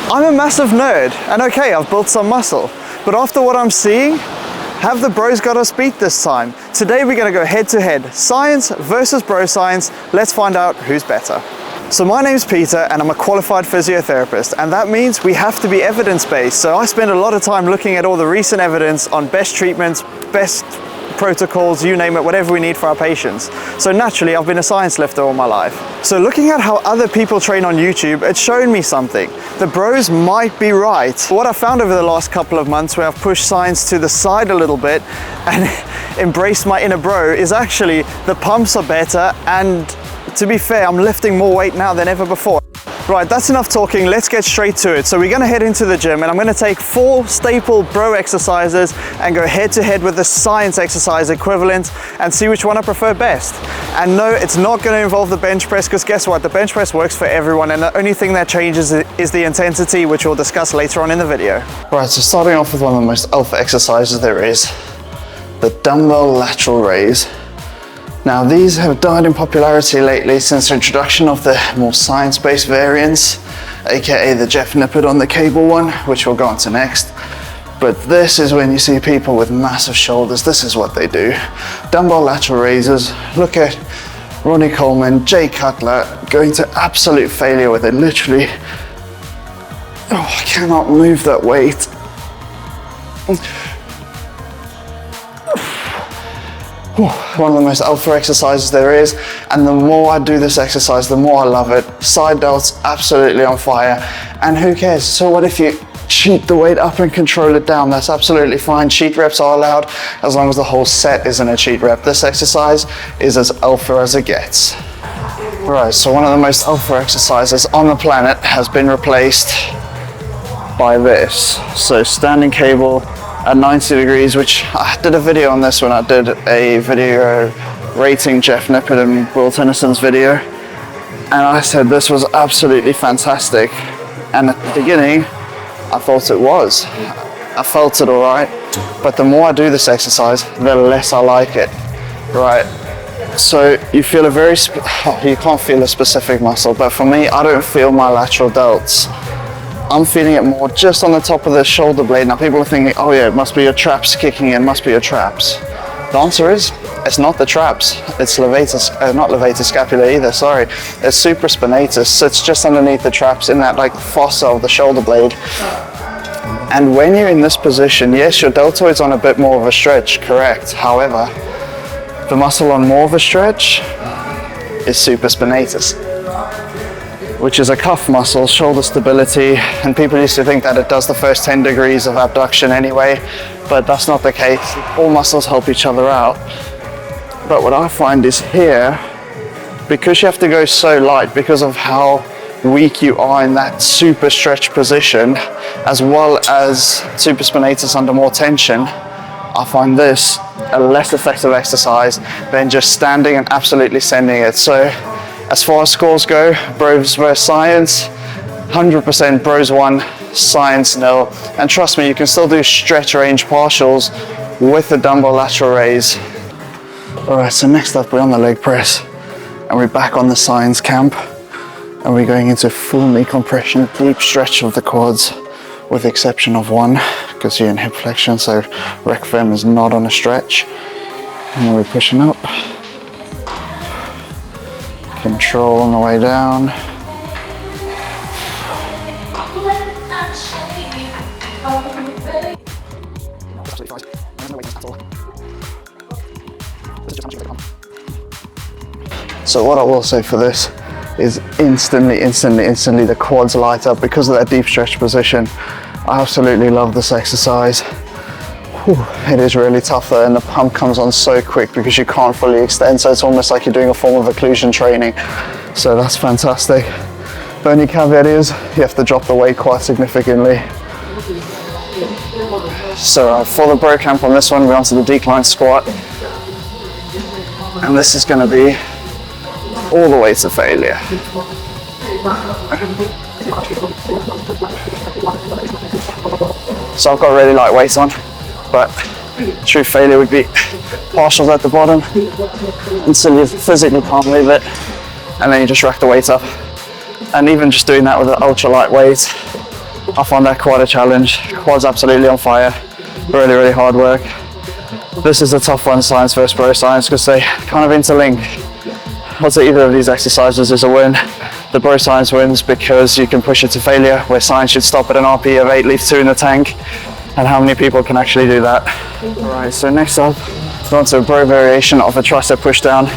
I'm a massive nerd, and okay, I've built some muscle, but after what I'm seeing, have the bros got us beat this time? Today we're gonna go head to head, science versus bro science. Let's find out who's better. So my name's Peter and I'm a qualified physiotherapist, and that means we have to be evidence-based. So I spend a lot of time looking at all the recent evidence on best treatments, best protocols, you name it, whatever we need for our patients. So naturally, I've been a science lifter all my life. So looking at how other people train on YouTube, it's shown me something. The bros might be right. What I've found over the last couple of months where I've pushed science to the side a little bit and embraced my inner bro is actually the pumps are better, and to be fair, I'm lifting more weight now than ever before. Right, that's enough talking, let's get straight to it. So we're gonna head into the gym and I'm gonna take 4 staple bro exercises and go head to head with the science exercise equivalent and see which one I prefer best. And no, it's not gonna involve the bench press, because guess what? The bench press works for everyone, and the only thing that changes is the intensity, which we'll discuss later on in the video. Right, so starting off with one of the most alpha exercises there is, the dumbbell lateral raise. Now these have died in popularity lately since the introduction of the more science-based variants, aka the Jeff Nippard on the cable one, which we'll go on to next. But this is when you see people with massive shoulders, this is what they do. Dumbbell lateral raises. Look at Ronnie Coleman, Jay Cutler, going to absolute failure with it, literally. Oh, I cannot move that weight. One of the most alpha exercises there is, and the more I do this exercise, the more I love it. Side delts, absolutely on fire, and who cares? So what if you cheat the weight up and control it down? That's absolutely fine. Cheat reps are allowed as long as the whole set isn't a cheat rep. This exercise is as alpha as it gets. Right, so one of the most alpha exercises on the planet has been replaced by this. So standing cable at 90 degrees, which I did a video on this when I did a video rating Jeff Nippard and Will Tennyson's video, and I said this was absolutely fantastic, and at the beginning I thought it was. I felt it alright, but the more I do this exercise, the less I like it. Right, so you feel a very, you can't feel a specific muscle, but for me, I don't feel my lateral delts. I'm feeling it more just on the top of the shoulder blade. Now people are thinking, oh yeah, it must be your traps kicking in, must be your traps. The answer is, it's not the traps. It's levator, not levator scapula either, sorry. It's supraspinatus, so it's just underneath the traps in that like fossa of the shoulder blade. And when you're in this position, yes, your deltoid's on a bit more of a stretch, correct. However, the muscle on more of a stretch is supraspinatus, which is a cuff muscle, shoulder stability, and people used to think that it does the first 10 degrees of abduction anyway, but that's not the case. All muscles help each other out. But what I find is here, because you have to go so light, because of how weak you are in that super stretch position, as well as supraspinatus under more tension, I find this a less effective exercise than just standing and absolutely sending it. So as far as scores go, bros versus science, 100% bros 1, science 0. And trust me, you can still do stretch range partials with the dumbbell lateral raise. All right, so next up we're on the leg press, and we're back on the science camp, and we're going into full knee compression, deep stretch of the quads, with the exception of one, because you're in hip flexion, so rec fem is not on a stretch. And then we're pushing up. Control on the way down. So what I will say for this is instantly the quads light up because of that deep stretch position. I absolutely love this exercise. It is really tough though, and the pump comes on so quick because you can't fully extend, so it's almost like you're doing a form of occlusion training. So that's fantastic. The only caveat is you have to drop the weight quite significantly. So for the bro camp on this one, we're onto the decline squat, and this is going to be all the way to failure. So I've got really light weights on, but true failure would be partials at the bottom until you physically can't move it, and then you just rack the weight up. And even just doing that with an ultra light weight, I find that quite a challenge. Quads absolutely on fire. Really, really hard work. This is a tough one, science versus bro science, because they kind of interlink. I'd say either of these exercises is a win. The bro science wins because you can push it to failure, where science should stop at an RP of 8, leave 2 in the tank. And how many people can actually do that? Alright, so next up, we're on to a bro variation of a tricep push down.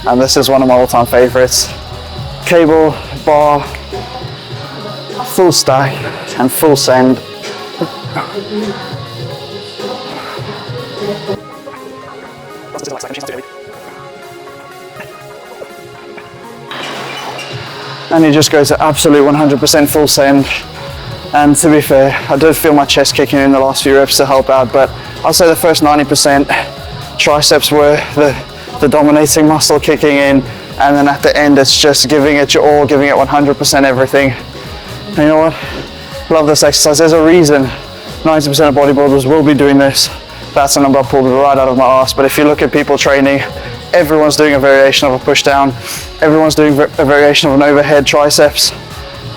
And this is one of my all-time favorites. Cable, bar, full stack, and full send. And you just go to absolute 100% full send. And to be fair, I did feel my chest kicking in the last few reps to help out, but I'll say the first 90% triceps were the dominating muscle kicking in, and then at the end it's just giving it your all, giving it 100% everything. And you know what? Love this exercise. There's a reason 90% of bodybuilders will be doing this. That's a number I pulled right out of my ass. But if you look at people training, everyone's doing a variation of a push down. Everyone's doing a variation of an overhead triceps.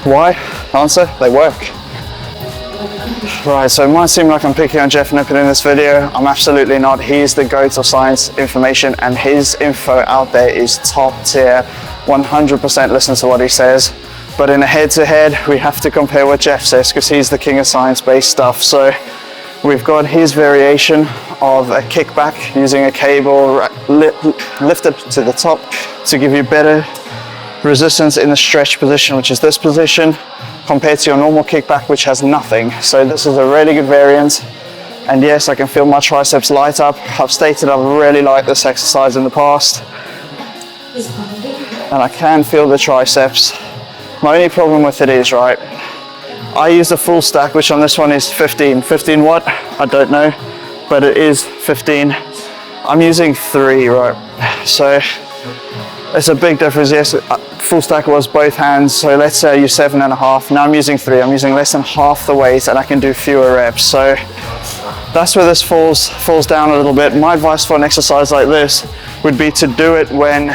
Why? Answer, they work. Right, so it might seem like I'm picking on Jeff Nippon in this video. I'm absolutely not. He's the GOAT of science information, and his info out there is top tier. 100% listen to what he says. But in a head-to-head, we have to compare what Jeff says, because he's the king of science-based stuff. So we've got his variation of a kickback using a cable lifted to the top to give you better resistance in the stretch position, which is this position, compared to your normal kickback, which has nothing. So this is a really good variant. And yes, I can feel my triceps light up. I've stated I've really liked this exercise in the past. And I can feel the triceps. My only problem with it is, right, I use the full stack, which on this one is 15. 15 what? I don't know, but it is 15. I'm using 3, right? So it's a big difference. Yes, full stack was both hands. So let's say I use 7.5. Now I'm using 3. I'm using less than half the weight, and I can do fewer reps. So that's where this falls down a little bit. My advice for an exercise like this would be to do it when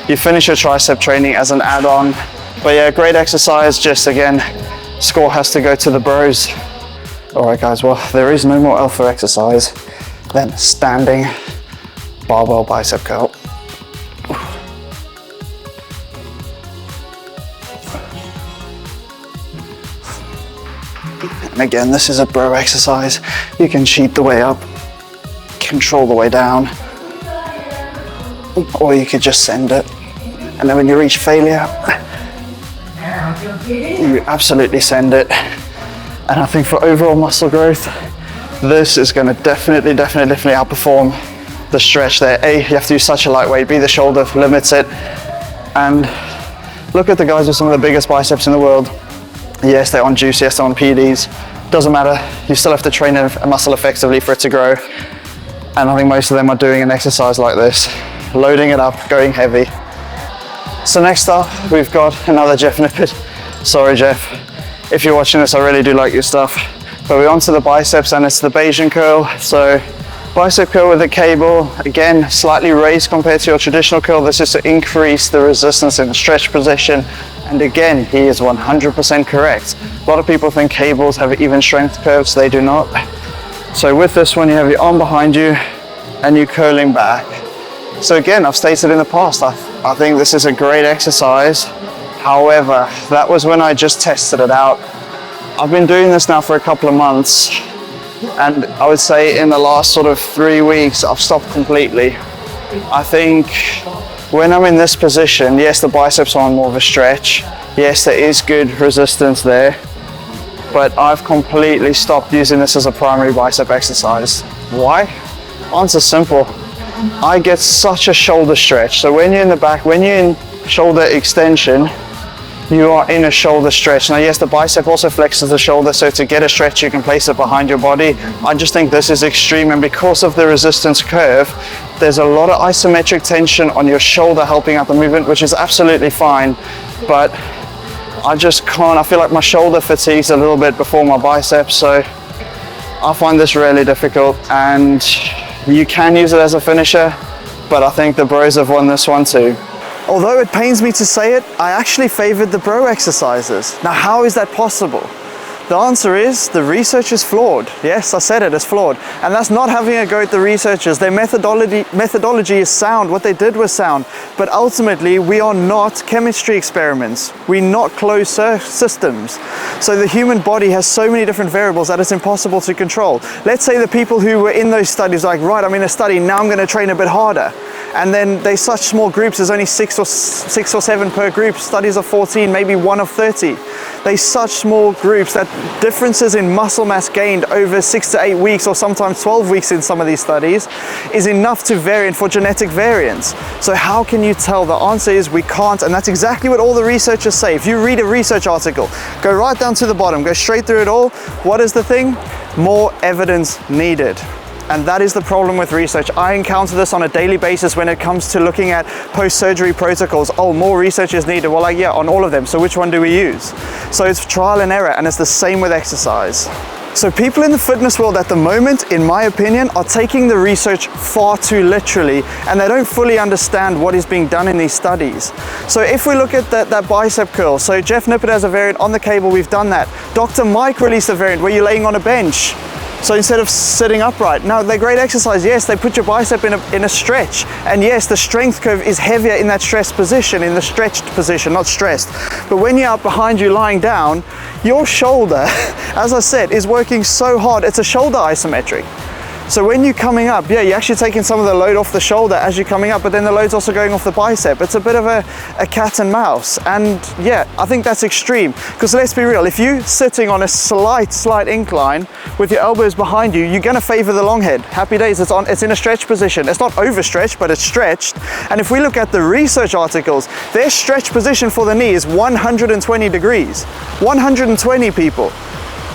you finish your tricep training as an add-on. But yeah, great exercise. Just again, score has to go to the bros. All right, guys. Well, there is no more alpha exercise than standing barbell bicep curl. And again, this is a bro exercise. You can cheat the way up, control the way down, or you could just send it. And then when you reach failure, you absolutely send it. And I think for overall muscle growth, this is going to definitely outperform the stretch there. A, you have to use such a lightweight. B, the shoulder limits it. And look at the guys with some of the biggest biceps in the world. Yes, they're on juice, yes, they're on PDs. Doesn't matter, you still have to train a muscle effectively for it to grow. And I think most of them are doing an exercise like this, loading it up, going heavy. So next up, we've got another Jeff Nippon. Sorry, Jeff. If you're watching this, I really do like your stuff. But we're on to the biceps, and it's the Bayesian curl. So bicep curl with a cable, again, slightly raised compared to your traditional curl. This is to increase the resistance in the stretch position. And again, he is 100% correct. A lot of people think cables have even strength curves. They do not. So with this one, you have your arm behind you and you curling back. So again, I've stated in the past, I think this is a great exercise. However, that was when I just tested it out. I've been doing this now for a couple of months, and I would say in the last sort of 3 weeks, I've stopped completely. I think when I'm in this position, yes, the biceps are on more of a stretch. Yes, there is good resistance there, but I've completely stopped using this as a primary bicep exercise. Why? Answer's simple. I get such a shoulder stretch. So when you're in the back, when you're in shoulder extension, you are in a shoulder stretch. Now yes, the bicep also flexes the shoulder, so to get a stretch you can place it behind your body. I just think this is extreme, and because of the resistance curve, there's a lot of isometric tension on your shoulder helping out the movement, which is absolutely fine, but I just can't. I feel like my shoulder fatigues a little bit before my biceps, so I find this really difficult. And you can use it as a finisher, but I think the bros have won this one too. Although it pains me to say it, I actually favored the bro exercises. Now, how is that possible? The answer is the research is flawed. Yes, I said it, it's flawed. And that's not having a go at the researchers. Their methodology is sound, what they did was sound. But ultimately, we are not chemistry experiments. We're not closed systems. So the human body has so many different variables that it's impossible to control. Let's say the people who were in those studies like, right, I'm in a study, now I'm going to train a bit harder. And then they're such small groups, there's only six or seven per group, studies of 14, maybe 1 of 30. They're such small groups that differences in muscle mass gained over 6 to 8 weeks or sometimes 12 weeks in some of these studies is enough to vary for genetic variance. So how can you tell? The answer is we can't, and that's exactly what all the researchers say. If you read a research article, go right down to the bottom, go straight through it all. What is the thing? More evidence needed. And that is the problem with research. I encounter this on a daily basis when it comes to looking at post-surgery protocols. Oh, more research is needed. Well, like, yeah, on all of them. So which one do we use? So it's trial and error, and it's the same with exercise. So people in the fitness world at the moment, in my opinion, are taking the research far too literally, and they don't fully understand what is being done in these studies. So if we look at that bicep curl, so Jeff Nippert has a variant on the cable, we've done that. Dr. Mike released a variant where you're laying on a bench. So instead of sitting upright, now they're great exercise. Yes, they put your bicep in a stretch. And yes, the strength curve is heavier in that stressed position, in the stretched position, not stressed. But when you're up behind you lying down, your shoulder, as I said, is working so hard. It's a shoulder isometric. So when you're coming up, yeah, you're actually taking some of the load off the shoulder as you're coming up, but then the load's also going off the bicep. It's a bit of a cat and mouse. And yeah, I think that's extreme. Because let's be real, if you're sitting on a slight incline with your elbows behind you, you're gonna favor the long head. Happy days, it's in a stretch position. It's not overstretched, but it's stretched. And if we look at the research articles, their stretch position for the knee is 120 degrees. 120 people.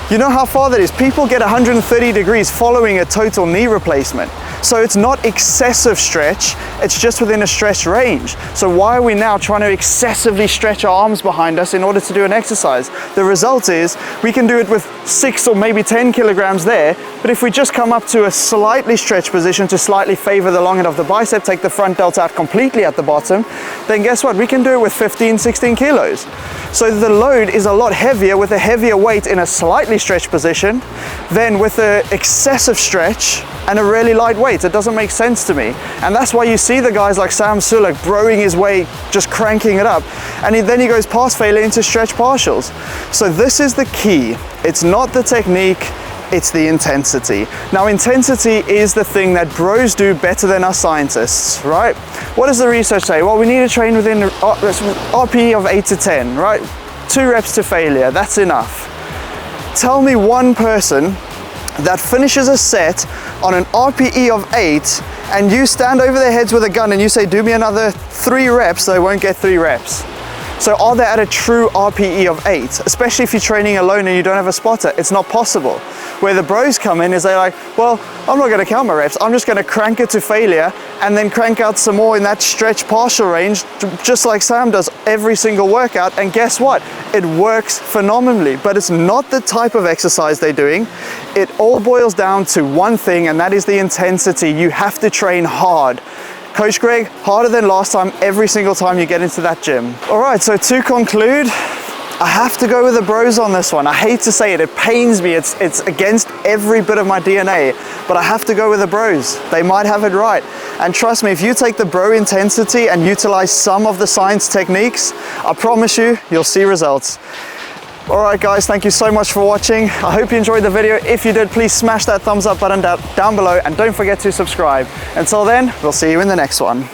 You know how far that is? People get 130 degrees following a total knee replacement. So it's not excessive stretch, it's just within a stretch range. So why are we now trying to excessively stretch our arms behind us in order to do an exercise? The result is we can do it with 6 or maybe 10 kilograms there, but if we just come up to a slightly stretched position to slightly favor the long end of the bicep, take the front delt out completely at the bottom, then guess what? We can do it with 15, 16 kilos. So the load is a lot heavier with a heavier weight in a slightly stretched position than with an excessive stretch and a really light weight. It doesn't make sense to me. And that's why you see the guys like Sam Sulek broing his way, just cranking it up. And then he goes past failure into stretch partials. So this is the key. It's not the technique, it's the intensity. Now, intensity is the thing that bros do better than us scientists, right? What does the research say? Well, we need to train within RPE of 8 to 10, right? 2 reps to failure, that's enough. Tell me one person that finishes a set on an RPE of 8 and you stand over their heads with a gun and you say, do me another 3 reps, they won't get 3 reps. So are they at a true RPE of 8? Especially if you're training alone and you don't have a spotter, it's not possible. Where the bros come in is they're like, well, I'm not gonna count my reps, I'm just gonna crank it to failure and then crank out some more in that stretch partial range, just like Sam does every single workout, and guess what? It works phenomenally, but it's not the type of exercise they're doing. It all boils down to one thing, and that is the intensity. You have to train hard. Coach Greg, harder than last time every single time you get into that gym. All right, so to conclude, I have to go with the bros on this one. I hate to say it, it pains me. It's against every bit of my DNA, but I have to go with the bros. They might have it right. And trust me, if you take the bro intensity and utilize some of the science techniques, I promise you, you'll see results. All right, guys, thank you so much for watching. I hope you enjoyed the video. If you did, please smash that thumbs up button down below and don't forget to subscribe. Until then, we'll see you in the next one.